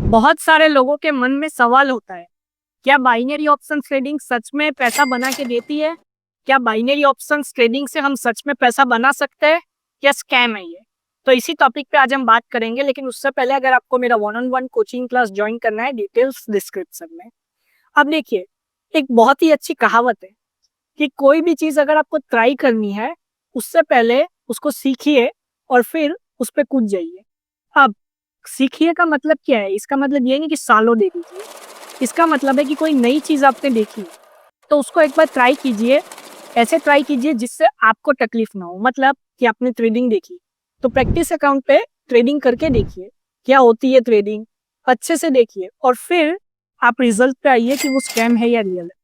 बहुत सारे लोगों के मन में सवाल होता है, क्या बाइनरी ऑप्शन ट्रेडिंग सच में पैसा बना के देती है? क्या बाइनरी ऑप्शन ट्रेडिंग से हम सच में पैसा बना सकते हैं या स्कैम है ये? तो इसी टॉपिक पे आज हम बात करेंगे, लेकिन उससे पहले अगर आपको मेरा one on one coaching class join करना है, डिटेल्स डिस्क्रिप्शन में। अब देखिए, एक बहुत ही अच्छी कहावत है कि कोई भी चीज अगर आपको ट्राई करनी है, उससे पहले उसको सीखिए और फिर उस पर कूद जाइए। अब सीखिए का मतलब क्या है? इसका मतलब ये नहीं कि सालों दे दीजिए। इसका मतलब है कि कोई नई चीज आपने देखी तो उसको एक बार ट्राई कीजिए। ऐसे ट्राई कीजिए जिससे आपको तकलीफ ना हो। मतलब कि आपने ट्रेडिंग देखी तो प्रैक्टिस अकाउंट पे ट्रेडिंग करके देखिए क्या होती है ट्रेडिंग, अच्छे से देखिए और फिर आप रिजल्ट पे आइए कि वो स्कैम है या रियल है।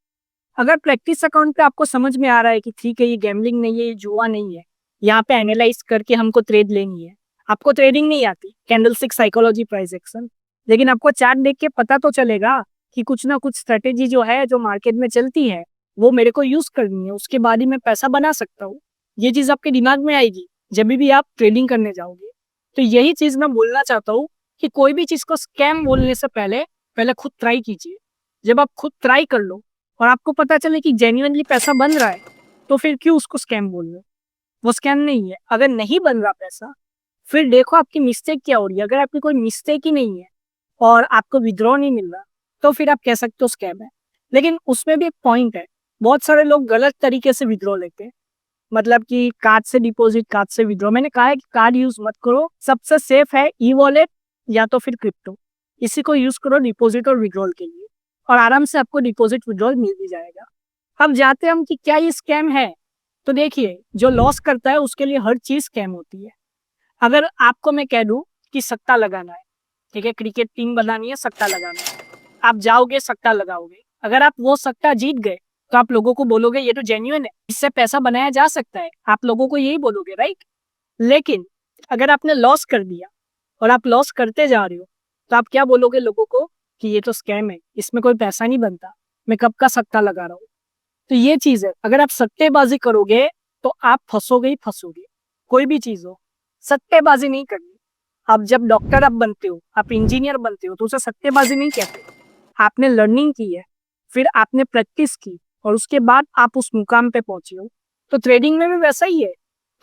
अगर प्रैक्टिस अकाउंट पे आपको समझ में आ रहा है कि ठीक है, ये गैम्बलिंग नहीं है, ये जुआ नहीं है, यहाँ पे एनालाइज करके हमको ट्रेड लेनी है। आपको ट्रेडिंग नहीं आती, कैंडलस्टिक साइकोलॉजी, प्राइस एक्शन, लेकिन आपको चार्ट देख के पता तो चलेगा कि कुछ ना कुछ स्ट्रेटेजी जो है, जो मार्केट में चलती है, वो मेरे को यूज करनी है, उसके बाद ही मैं पैसा बना सकता हूँ। ये चीज आपके दिमाग में आएगी जब भी आप ट्रेडिंग करने जाओगे। तो यही चीज मैं बोलना चाहता हूँ कि कोई भी चीज को स्कैम बोलने से पहले पहले खुद ट्राई कीजिए। जब आप खुद ट्राई कर लो और आपको पता चले कि जेन्युइनली पैसा बन रहा है, तो फिर क्यों उसको स्कैम बोल रहे हो? वो स्कैम नहीं है। अगर नहीं बन रहा पैसा, फिर देखो आपकी मिस्टेक क्या हो रही है। अगर आपकी कोई मिस्टेक ही नहीं है और आपको विड्रॉ नहीं मिल रहा, तो फिर आप कह सकते हो स्कैम है। लेकिन उसमें भी एक पॉइंट है, बहुत सारे लोग गलत तरीके से विड्रॉ लेते हैं। मतलब कि कार्ड से डिपॉजिट, कार्ड से विड्रॉ। मैंने कहा है कि कार्ड यूज मत करो, सबसे सेफ है ई वॉलेट या तो फिर क्रिप्टो। इसी को यूज करो डिपॉजिट और विड्रॉल के लिए, और आराम से आपको डिपॉजिट विड्रॉल मिल भी जाएगा। अब जाते हम कि क्या ये स्कैम है। तो देखिए, जो लॉस करता है उसके लिए हर चीज स्कैम होती है। अगर आपको मैं कह दूं कि सट्टा लगाना है, ठीक है, क्रिकेट टीम बनानी है, सट्टा लगाना है, आप जाओगे सट्टा लगाओगे। अगर आप वो सट्टा जीत गए तो आप लोगों को बोलोगे ये तो जेन्युइन है, इससे पैसा बनाया जा सकता है, आप लोगों को यही बोलोगे, राइट? लेकिन अगर आपने लॉस कर दिया और आप लॉस करते जा रहे हो, तो आप क्या बोलोगे लोगों को? कि ये तो स्कैम है, इसमें कोई पैसा नहीं बनता, मैं कब का सट्टा लगा रहा हूँ। तो ये चीज है, अगर आप सट्टेबाजी करोगे तो आप फंसोगे ही फंसोगे। कोई भी चीज हो, सट्टेबाजी नहीं करनी। अब जब डॉक्टर आप बनते हो, आप इंजीनियर बनते हो, तो उसे सट्टेबाजी नहीं कहते। आपने लर्निंग की है, फिर आपने प्रैक्टिस की और उसके बाद आप उस मुकाम पे पहुंचे हो। तो ट्रेडिंग में भी वैसा ही है।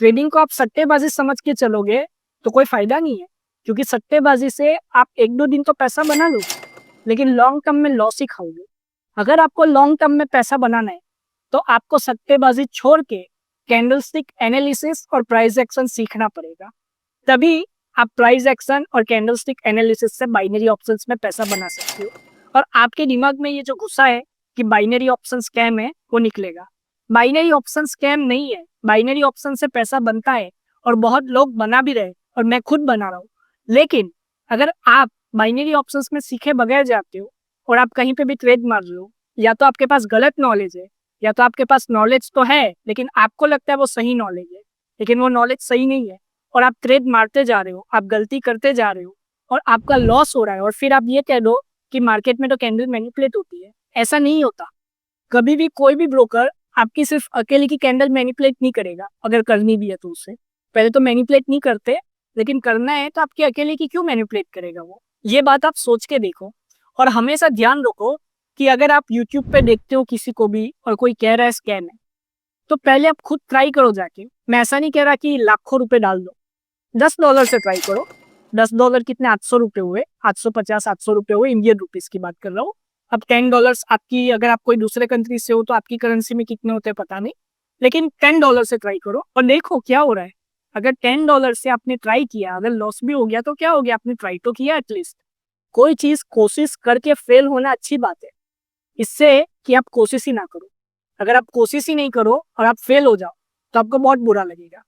ट्रेडिंग को आप सट्टेबाजी समझ के चलोगे तो कोई फायदा नहीं है, क्योंकि सट्टेबाजी से आप एक दो दिन तो पैसा बना लो, लेकिन लॉन्ग टर्म में लॉस ही खाओगे। अगर आपको लॉन्ग टर्म में पैसा बनाना है, तो आपको सट्टेबाजी छोड़ के कैंडलस्टिक एनालिसिस और प्राइस एक्शन सीखना पड़ेगा। तभी आप प्राइस एक्शन और कैंडलस्टिक एनालिसिस से बाइनरी ऑप्शंस में पैसा बना सकते हो। और आपके दिमाग में ये जो घुसा है कि बाइनरी ऑप्शन स्कैम है, वो निकलेगा। बाइनरी ऑप्शन स्कैम नहीं है, बाइनरी ऑप्शन से पैसा बनता है और बहुत लोग बना भी रहे, और मैं खुद बना रहा हूँ। लेकिन अगर आप बाइनरी ऑप्शंस में सीखे बगैर जाते हो और आप कहीं पे भी ट्रेड मार रहे हो, या तो आपके पास गलत नॉलेज है, या तो आपके पास नॉलेज तो है लेकिन आपको लगता है वो सही नॉलेज है, लेकिन वो नॉलेज सही नहीं है, और आप ट्रेड मारते जा रहे हो, आप गलती करते जा रहे हो और आपका लॉस हो रहा है, और फिर आप ये कह दो कि मार्केट में तो कैंडल मैनिपुलेट होती है। ऐसा नहीं होता। कभी भी कोई भी ब्रोकर आपकी सिर्फ अकेले की कैंडल मैनिपुलेट नहीं करेगा। अगर करनी भी है तो उससे पहले तो मैनिपुलेट नहीं करते, लेकिन करना है तो आपके अकेले की क्यों मैनिपुलेट करेगा वो? ये बात आप सोच के देखो। और हमेशा ध्यान रखो कि अगर आप यूट्यूब पे देखते हो किसी को भी और कोई कह रहा है स्कैम है, तो पहले आप खुद ट्राई करो जाके। मैं ऐसा नहीं कह रहा कि लाखों रुपए डाल दो, $10 से ट्राई करो। $10 कितने? 800 रुपए हुए, 850 800 रुपए हुए, इंडियन रुपीज की बात कर रहा हूँ। अब $10 आपकी, अगर आप कोई दूसरे कंट्री से हो तो आपकी करेंसी में कितने होते हैं पता नहीं, लेकिन $10 से ट्राई करो और देखो क्या हो रहा है। अगर $10 से आपने ट्राई किया, अगर लॉस भी हो गया तो क्या हो गया, आपने ट्राई तो किया एटलीस्ट। कोई चीज कोशिश करके फेल होना अच्छी बात है, इससे कि आप कोशिश ही ना करो। अगर आप कोशिश ही नहीं करो और आप फेल हो जाओ तो आपको बहुत बुरा लगेगा।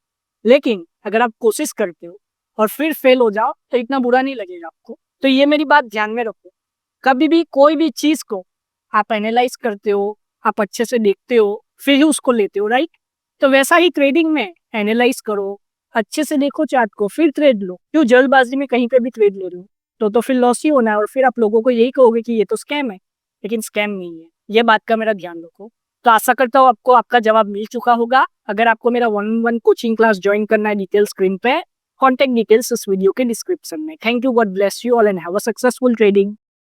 लेकिन अगर आप कोशिश करते हो और फिर फेल हो जाओ तो इतना बुरा नहीं लगेगा आपको। तो ये मेरी बात ध्यान में रखो। कभी भी कोई भी चीज को आप एनालाइज करते हो, आप अच्छे से देखते हो, फिर ही उसको लेते हो, राइट? तो वैसा ही ट्रेडिंग में एनालाइज करो, अच्छे से देखो चार्ट को, फिर ट्रेड लो। क्यों जल्दबाजी में कहीं पे भी ट्रेड ले रहे हो? तो फिर लॉस ही होना है, और फिर आप लोगों को यही कहोगे कि ये तो स्कैम है, लेकिन स्कैम नहीं है। ये बात का मेरा ध्यान रखो। तो आशा करता हूँ आपको आपका जवाब मिल चुका होगा। अगर आपको मेरा one one coaching class join करना है, डिटेल स्क्रीन पे है, कॉन्टेक्ट डिटेल्स उस वीडियो के डिस्क्रिप्शन में। Thank you, God bless you all and have a successful trading.